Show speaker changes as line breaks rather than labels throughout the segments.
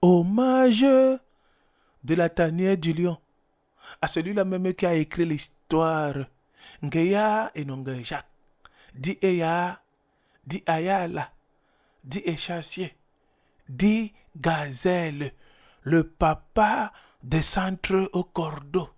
Hommage de la tanière du lion à celui-là même qui a écrit l'histoire. Ngeya et Nongue Jacques, dit Eya, dit Ayala, dit Échassier, dit Gazelle, le papa des centres au cordeau,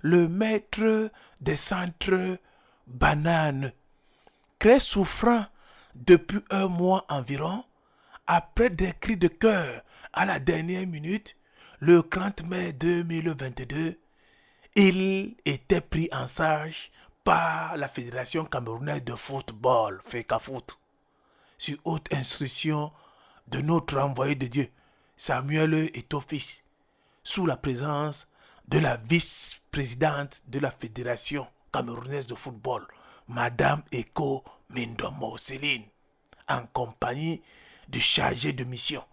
le maître des centres bananes, très souffrant depuis un mois environ, après des cris de cœur à la dernière minute, le 30 mai 2022, il était pris en charge par la Fédération camerounaise de football, FECAFOOT, sur haute instruction de notre envoyé de Dieu, Samuel Eto'o-Fils, sous la présence de la vice-présidente de la Fédération camerounaise de football, Madame Eko Mindomo Céline, en compagnie du chargé de mission,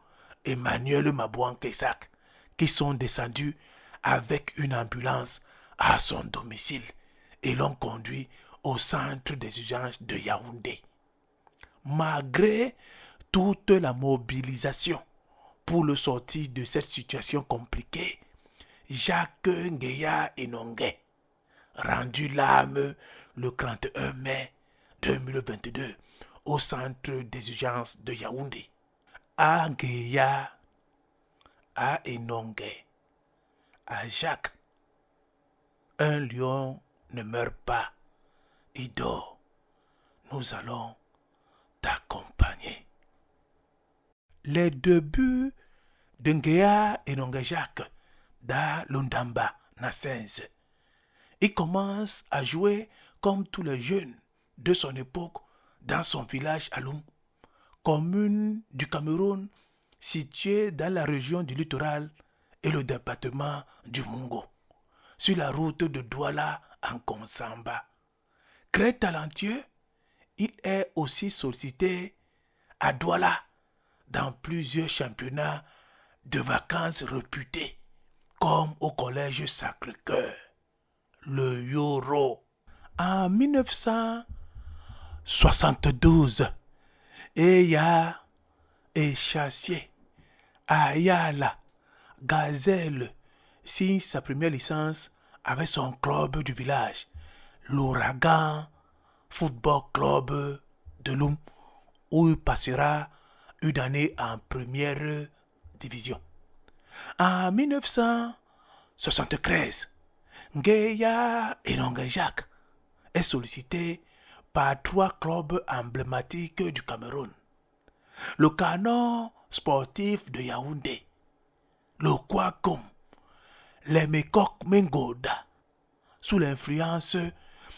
Emmanuel Mabouan-Kesak, qui sont descendus avec une ambulance à son domicile et l'ont conduit au centre des urgences de Yaoundé. Malgré toute la mobilisation pour le sortir de cette situation compliquée, Jacques Ngeya Enongue, rendu l'âme le 31 mai 2022 au centre des urgences de Yaoundé. À Ngeya, à Enongue, à Jacques, un lion ne meurt pas, il dort. Nous allons t'accompagner. Les débuts de Ngeya Enongue Jacques dans l'Ondamba Nassens. Il commence à jouer comme tous les jeunes de son époque dans son village Aloum, commune du Cameroun située dans la région du littoral et le département du Mungo, sur la route de Douala en Konsamba. Très talentueux, il est aussi sollicité à Douala dans plusieurs championnats de vacances réputés, comme au collège Sacré-Cœur, le Yoro. En 1972, Eya, Échassier, Ayala, Gazelle signe sa première licence avec son club du village, l'Ouragan Football Club de Loum, où il passera une année en première division. En 1973, Ngeya Enongue Jacques est sollicité par 3 clubs emblématiques du Cameroun. Le Canon sportif de Yaoundé, le Kwakum, les Mekok Mengoda, sous l'influence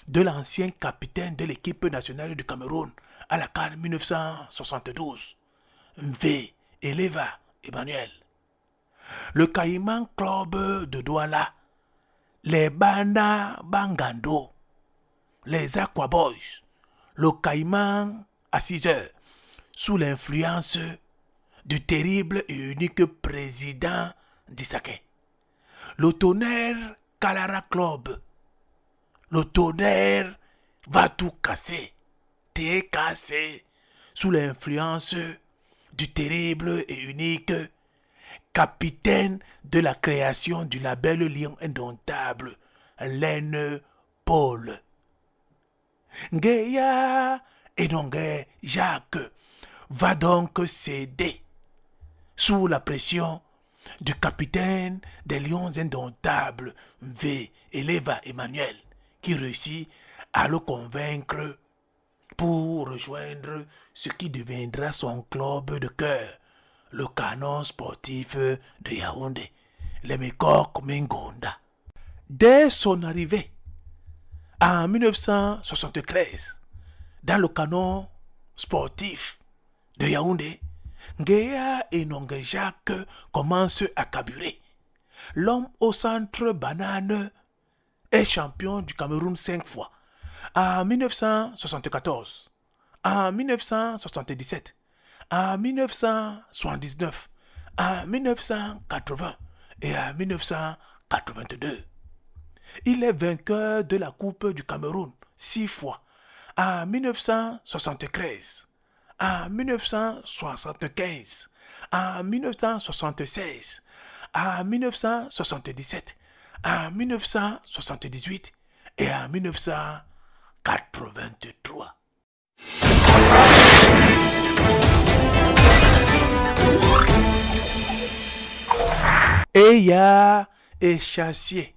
de l'ancien capitaine de l'équipe nationale du Cameroun à la CAN 1972, Mvé Eleva Emmanuel. Le Caïman Club de Douala, les Bana Bangando, les Aquaboys, le Caïman à 6 heures, sous l'influence du terrible et unique président d'Issaké. Le Tonnerre Kalara Club, le Tonnerre va tout casser, t'es cassé, sous l'influence du terrible et unique capitaine de la création du label Lion Indomptable, Laine Paul. Ngeya Enongue Jacques va donc céder sous la pression du capitaine des Lions Indomptables, V. Eleva Emmanuel, qui réussit à le convaincre pour rejoindre ce qui deviendra son club de cœur, le Canon sportif de Yaoundé, les Mekok Mengonda. Dès son arrivée en 1973 dans le Canon sportif de Yaoundé, Ngeya Enongue Jacques commence à carburer. L'homme au centre banane est champion du Cameroun 5 fois, en 1974, en 1977, en 1979, en 1980 et en 1982. Il est vainqueur de la Coupe du Cameroun 6 fois, en 1973, en 1975 en 1976, en 1977, en 1978 et en 1983. Eya Échassier,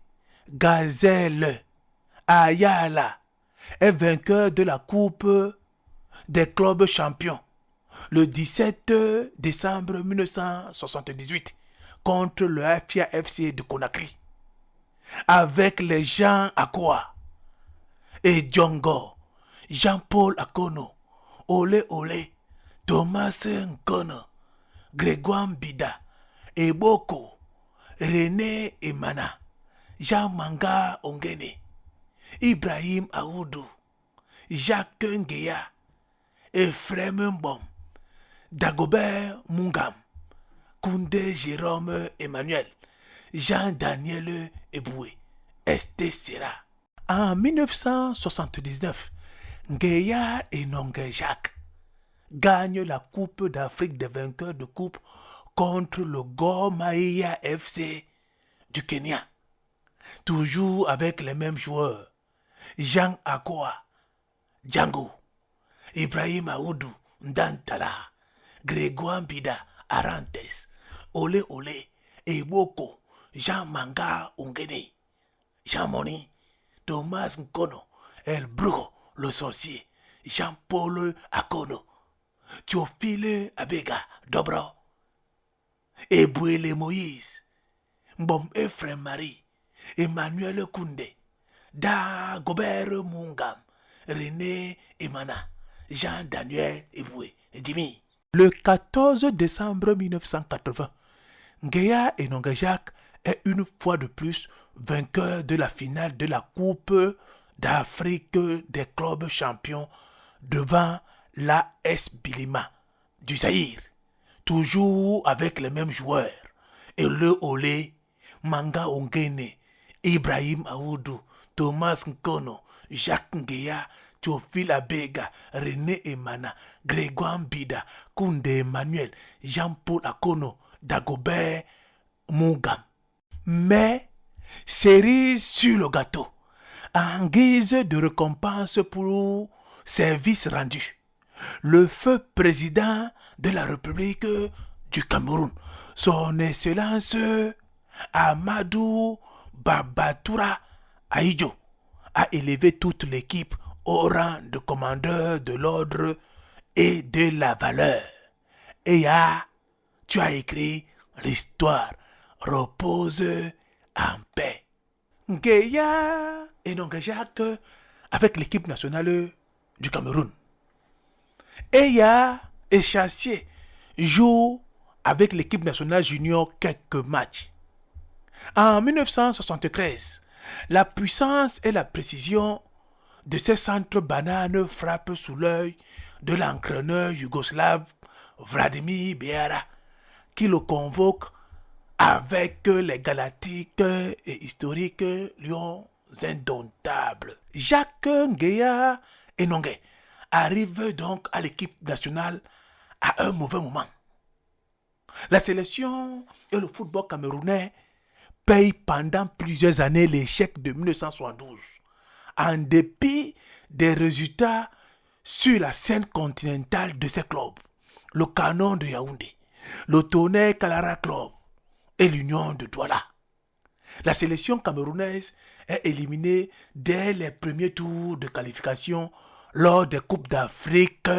Gazelle, Ayala est vainqueur de la Coupe des clubs champions le 17 décembre 1978 contre le Afia FC de Conakry avec les Jean Akoa et Djongo, Jean-Paul Akono, Olé Olé, Thomas Nkono, Grégoire Mbida, Eboko, René Emana, Jean-Manga Ongene, Ibrahim Aoudou, Jacques Ngueya, Ephraim Mbom, Dagobert Mungam, Koundé Jérôme Emmanuel, Jean-Daniel Eboué, Esté Serra. En 1979, Ngueya et Nongue Jacques gagnent la Coupe d'Afrique des vainqueurs de coupe contre le Gor Mahia FC du Kenya. Toujours avec les mêmes joueurs, Jean Akoa, Django, Ibrahim Aoudou Ndantala, Grégoire Mbida Arantes, Olé Olé, Eboko, Jean Manga Ongene, Jean Moni, Thomas Nkono, El Brugo, le sorcier, Jean-Paul Akono, Théophile Abega Dobro, Ebouele Moïse, Mbom Ephraim Marie, Emmanuel Koundé, Dagobert Mungam, René Emana, Jean-Daniel Eboué, Jimmy. Le 14 décembre 1980, Ngueya et Nongue Jacques est une fois de plus vainqueur de la finale de la Coupe d'Afrique des clubs champions devant l'AS Bilima du Zaïre, toujours avec les mêmes joueurs, Ele Olé, Manga Ongene, Ibrahim Aoudou, Thomas Nkono, Jacques Ngueya, Théophile Abega, René Emana, Grégoire Mbida, Koundé Emmanuel, Jean-Paul Akono, Dagobert Mungam. Mais, cerise sur le gâteau, en guise de récompense pour service rendu, le feu président de la République du Cameroun, son Excellence Amadou Babatoura Ahidjo, a élevé toute l'équipe au rang de commandeur de l'ordre et de la valeur. Et tu as écrit l'histoire repose en paix. Ngueya et Nongue Jacques avec l'équipe nationale du Cameroun. Eya Échassier joue avec l'équipe nationale junior quelques matchs. En 1973, la puissance et la précision de ces centres bananes frappent sous l'œil de l'entraîneur yougoslave Vladimir Beara, qui le convoque avec les galactiques et historiques lions indomptables. Jacques Ngueya et Nongue arrivent donc à l'équipe nationale à un mauvais moment. La sélection et le football camerounais payent pendant plusieurs années l'échec de 1972, en dépit des résultats sur la scène continentale de ces clubs, le Canon de Yaoundé, le Tonnerre Kalara Club et l'Union de Douala. La sélection camerounaise est éliminée dès les premiers tours de qualification lors des Coupes d'Afrique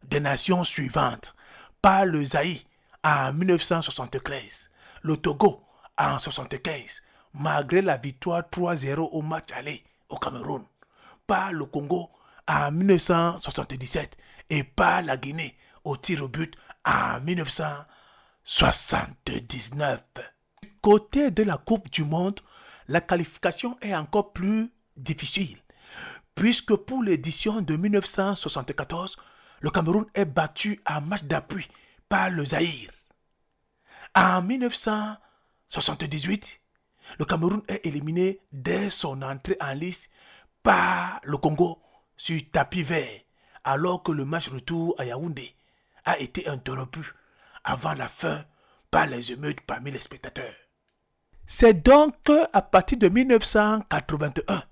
des Nations suivantes par le Zaïre en 1973, le Togo en 1975, malgré la victoire 3-0 au match aller au Cameroun, par le Congo en 1977 et par la Guinée au tir au but en 1979. Du côté de la Coupe du Monde, la qualification est encore plus difficile, puisque pour l'édition de 1974, le Cameroun est battu à match d'appui par le Zaïre. En 1978, le Cameroun est éliminé dès son entrée en lice par le Congo sur tapis vert, alors que le match retour à Yaoundé a été interrompu avant la fin par les émeutes parmi les spectateurs. C'est donc à partir de 1981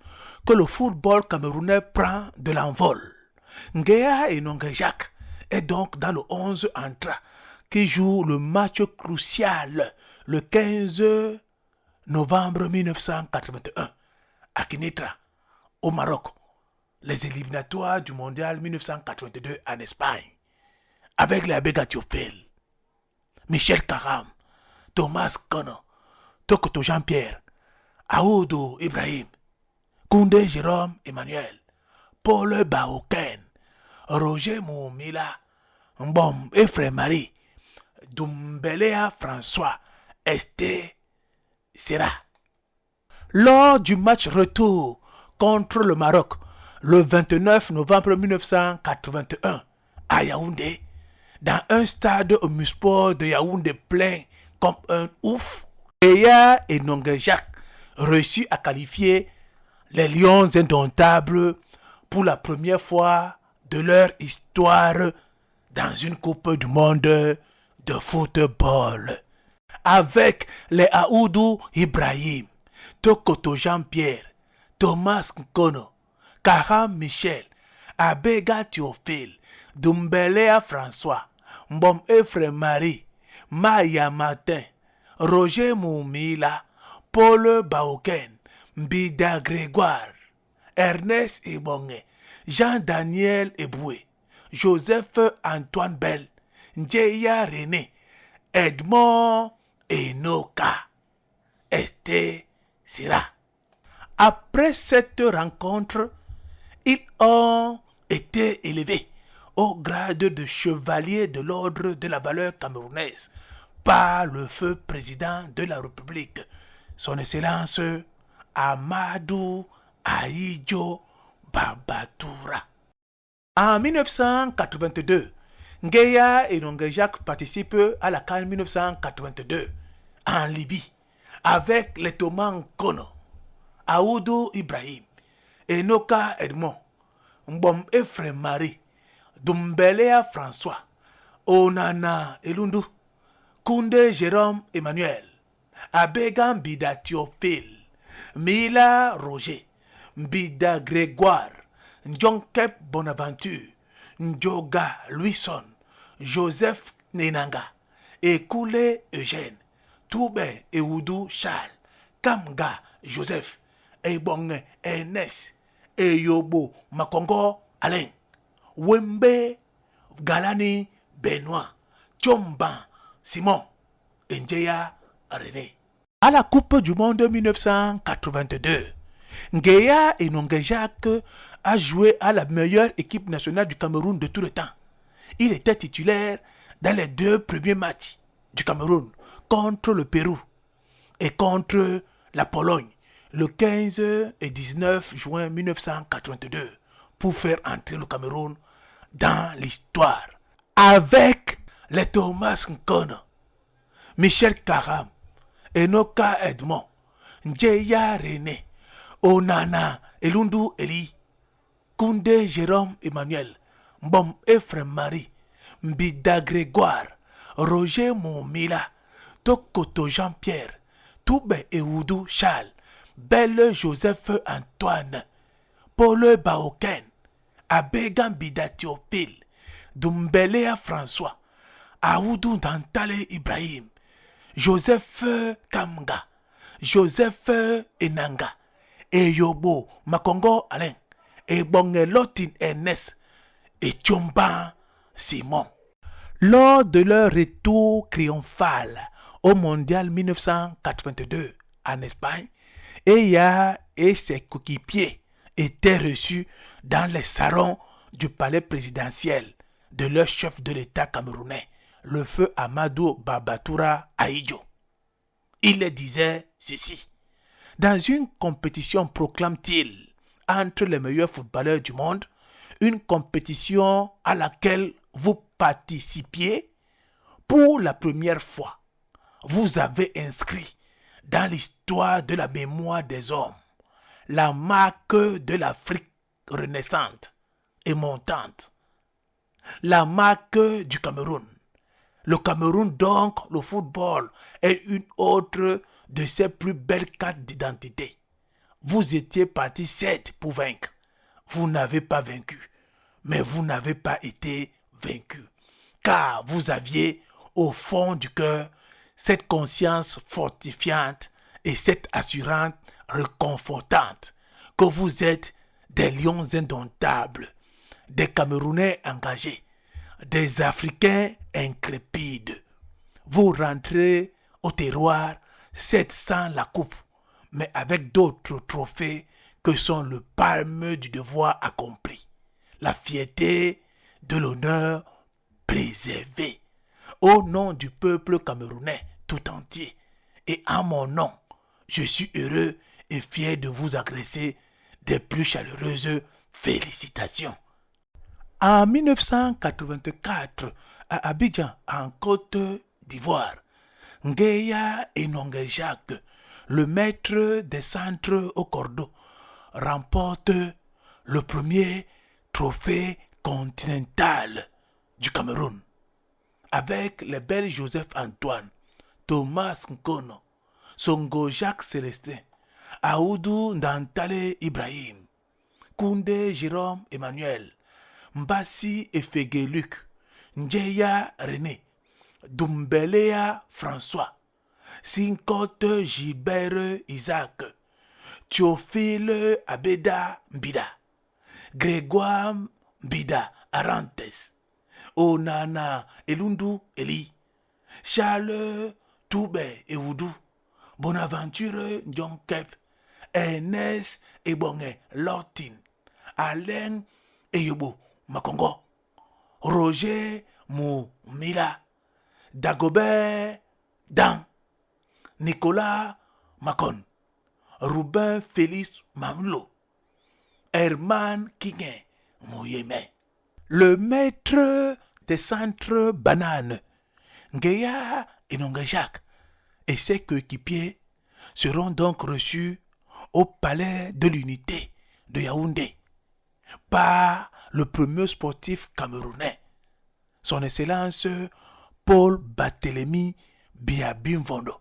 que le football camerounais prend de l'envol. Nguea et Jacques est donc dans le 11 entrant qui joue le match crucial le 15 novembre 1981 à Kinitra, au Maroc, les éliminatoires du mondial 1982 en Espagne, avec les Abega Thiopel, Michel Karam, Thomas Kono, Tokoto Jean-Pierre, Aoudou Ibrahim, Koundé Jérôme Emmanuel, Paul Baoken, Roger Moumila, Mbom Ephraim Marie, Doumbelea François, Esté Sera. Lors du match retour contre le Maroc, le 29 novembre 1981, à Yaoundé, dans un stade omnisport de Yaoundé plein comme un ouf, Eya et Nongejak réussit à qualifier les Lions indomptables pour la première fois de leur histoire dans une Coupe du monde de football. Avec les Aoudou Ibrahim, Tokoto Jean-Pierre, Thomas Nkono, Karam Michel, Abega Théophile, Doumbelea François, Mbom Ephraim Marie, Maya Martin, Roger Moumila, Paul Baoken, Mbida Grégoire, Ernest Ebonge, Jean-Daniel Eboué, Joseph Antoine Bell, Njeya René, Edmond Enoka, Esté Sira. Après cette rencontre, ils ont été élevés au grade de chevalier de l'ordre de la valeur camerounaise par le feu président de la République, son Excellence Amadou Ahidjo Babatoura. En 1982, Nguea et Nongejak participent à la CAN 1982 en Libye avec les Thomas Nkono, Aoudou Ibrahim, Enoka Edmond, Mbom Ephraim Marie, Doumbelea François, Onana Elundu, Koundé Jérôme Emmanuel, Abega Mbida Théophile, Mila Roger, Mbida Grégoire, Ndjonkep Bonaventure, Ndjoga Louison, Joseph Nenanga, Ekoulé Eugène, Toubé Eoudou Charles, Kamga Joseph, Ebonge Ernest, Eyobo Makongo Alain, Wembe Galani Benoît, Tchomba Simon, Njeya René. À la Coupe du Monde 1982, Nguea et Nongejak a joué à la meilleure équipe nationale du Cameroun de tout le temps. Il était titulaire dans les deux premiers matchs du Cameroun contre le Pérou et contre la Pologne le 15 et 19 juin 1982 pour faire entrer le Cameroun dans l'histoire. Avec les Thomas Nkono, Michel Karam, Enoka Edmond, Njeya René, Onana Elundu Eli, Koundé Jérôme Emmanuel, Mbom Ephraim Marie, Mbida Grégoire, Roger Moumila, Tokoto Jean-Pierre, Toubé Eoudou Charles, Belle Joseph Antoine, Paul Baoken, Abega Mbida Théophile, Doumbelea François, Aoudou Dantale Ibrahim, Joseph Kamga, Joseph Enanga, Eyobo Makongo Alain, Ebonge Lotin Ernest et Tchomba Simon. Lors de leur retour triomphal au Mondial 1982 en Espagne, Eya et ses coéquipiers étaient reçus dans les salons du palais présidentiel de leur chef de l'État camerounais, le feu Amadou Babatoura Ahidjo. Il leur disait ceci: dans une compétition, proclame-t-il, entre les meilleurs footballeurs du monde, une compétition à laquelle vous participiez pour la première fois, vous avez inscrit dans l'histoire de la mémoire des hommes la marque de l'Afrique renaissante et montante, la marque du Cameroun, Le Cameroun, donc, le football, est une autre de ses plus belles cartes d'identité. Vous étiez parti certes pour vaincre. Vous n'avez pas vaincu, mais vous n'avez pas été vaincu. Car vous aviez, au fond du cœur, cette conscience fortifiante et cette assurance réconfortante que vous êtes des lions indomptables, des Camerounais engagés, des Africains intrépides. Vous rentrez au terroir, certes sans la coupe, mais avec d'autres trophées que sont le palme du devoir accompli, la fierté de l'honneur préservé. Au nom du peuple camerounais tout entier et en mon nom, je suis heureux et fier de vous adresser des plus chaleureuses félicitations. En 1984, à Abidjan, en Côte d'Ivoire, Ngeya Enongue Jacques, le maître des centres au cordeau, remporte le premier trophée continental du Cameroun avec les belles Joseph Antoine, Thomas Nkono, Songo Jacques Célestin, Aoudou Ndantale Ibrahim, Koundé Jérôme Emmanuel, Mbassi Efege Luc, Njeya René, Doumbelea François, Sinkote Gilbert Isaac, Théophile Abeda Mbida, Grégoire Mbida Arantes, Onana Elundu Eli, Charles Toubé Ewoudou, Bonaventure Ndjonkep, Ernest Ebonge Lortin, Alain Eyobo Makongo, Roger Moumila, Dagobert Dan, Nicolas Macon, Ruben Félix Mamlo, Herman Kingen Mouyeme. Le maître des centres bananes, Ngeya Enongue Jacques, et ses coéquipiers seront donc reçus au palais de l'unité de Yaoundé par le premier sportif camerounais, son Excellence Paul Barthélemy Biabimvondo,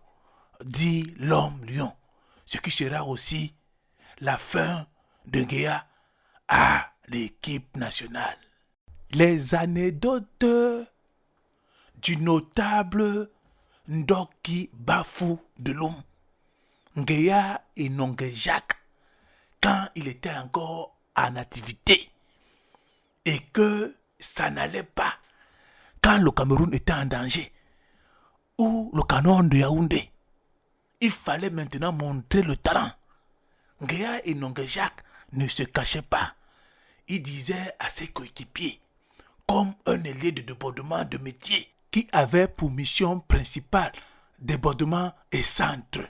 dit l'homme lion, ce qui sera aussi la fin de Ngeya à l'équipe nationale. Les anecdotes du notable Ndoki Bafou de l'homme, Ngeya Enongue Jacques, quand il était encore en activité et que ça n'allait pas, quand le Cameroun était en danger, ou le canon de Yaoundé, il fallait maintenant montrer le talent. Ngeya Enongue Jacques ne se cachait pas. Il disait à ses coéquipiers, comme un ailier de débordement de métier qui avait pour mission principale débordement et centre.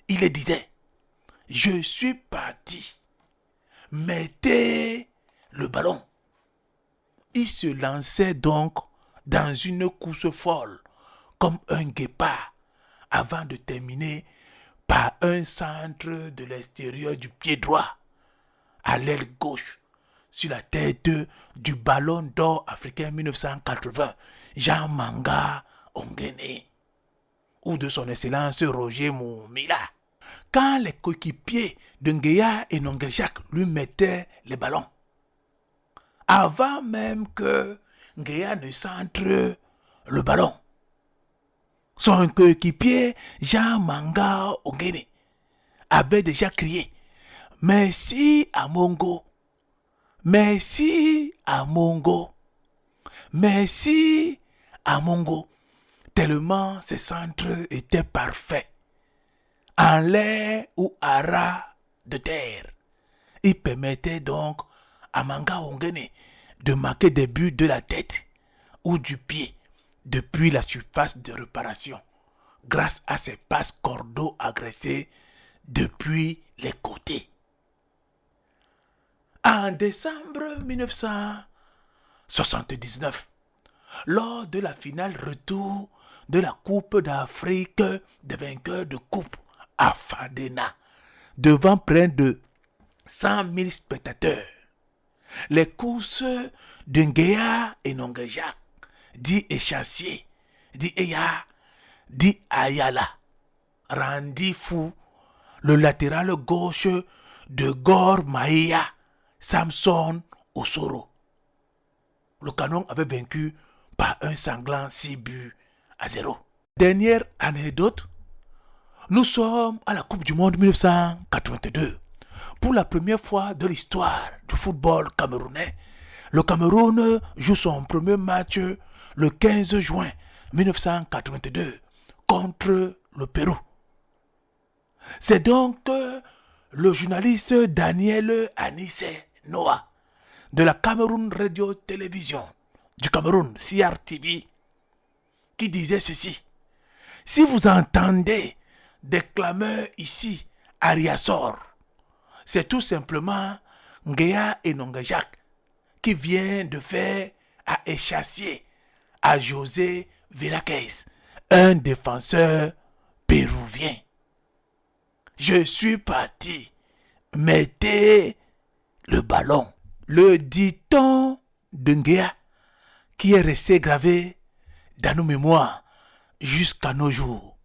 Il le disait, je suis parti, mettez le ballon. Il se lançait donc dans une course folle, comme un guépard, avant de terminer par un centre de l'extérieur du pied droit, à l'aile gauche, sur la tête du ballon d'or africain 1980, Jean Manga Ongene, ou de son excellence Roger Moumila. Quand les coéquipiers de Ngeya Enongue Jacques lui mettaient les ballons, avant même que Ngeya ne centre le ballon, son coéquipier Jean Manga Ongene avait déjà crié « Merci à Mongo ». Merci à Mongo. Merci à Mongo. Tellement ces centres étaient parfaits. En l'air ou à ras de terre. Ils permettaient donc à Manga Ongene de marquer des buts de la tête ou du pied depuis la surface de réparation grâce à ses passes cordeaux agressées depuis les côtés. En décembre 1979, lors de la finale retour de la Coupe d'Afrique des vainqueurs de coupe à Fadena, devant près de 100 000 spectateurs, les courses de Ngeya Enongue Jacques, dit échassier, Di Eya, Di Ayala, rendit fou le latéral gauche de Gor Mahia, Samson Osoro. Le Canon avait vaincu par un sanglant 6-0. Dernière anecdote, nous sommes à la Coupe du Monde 1982. Pour la première fois de l'histoire du football camerounais, le Cameroun joue son premier match le 15 juin 1982 contre le Pérou. C'est donc le journaliste Daniel Anisse Noah de la Cameroun Radio Télévision du Cameroun, CRTV, qui disait ceci. Si vous entendez des clameurs ici à Riassor, c'est tout simplement Nguéa et Nongajak qui vient de faire à échasser à José Villaquez, un défenseur péruvien. Je suis parti. Mettez le ballon. Le dicton de Nguéa qui est resté gravé dans nos mémoires jusqu'à nos jours.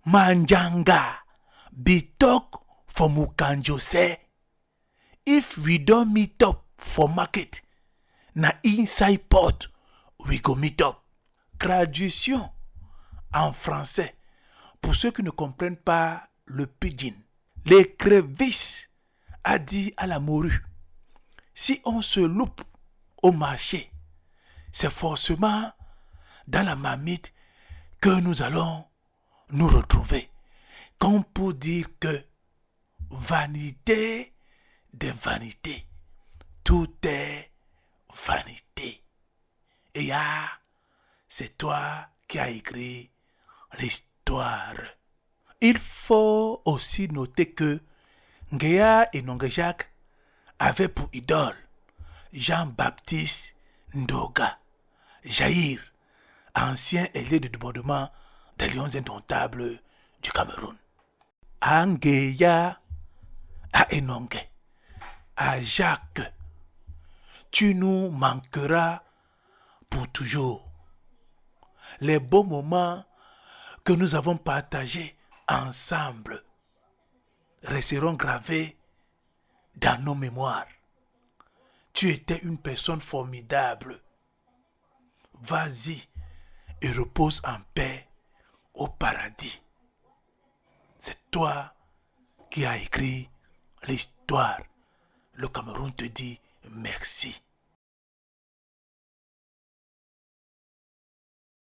Manjanga bitok for mukanjose. If we don't meet up for market, na inside port we go meet up. Traduction en français pour ceux qui ne comprennent pas le pidgin. L'écrevisse a dit à la morue, si on se loupe au marché, c'est forcément dans la marmite que nous allons nous retrouver. Comme pour dire que vanité de vanité, tout est vanité. Et c'est toi qui as écrit l'histoire. Il faut aussi noter que Nguéa et Nongajak avaient pour idole Jean-Baptiste Ndoga, Jaïr, ancien ailier de débordement des Lions indomptables du Cameroun. À Nguéa, à Enongue, à Jacques, tu nous manqueras pour toujours. Les beaux moments que nous avons partagés ensemble resteront gravés dans nos mémoires. Tu étais une personne formidable. Vas-y et repose en paix au paradis. C'est toi qui as écrit l'histoire. Le Cameroun te dit merci.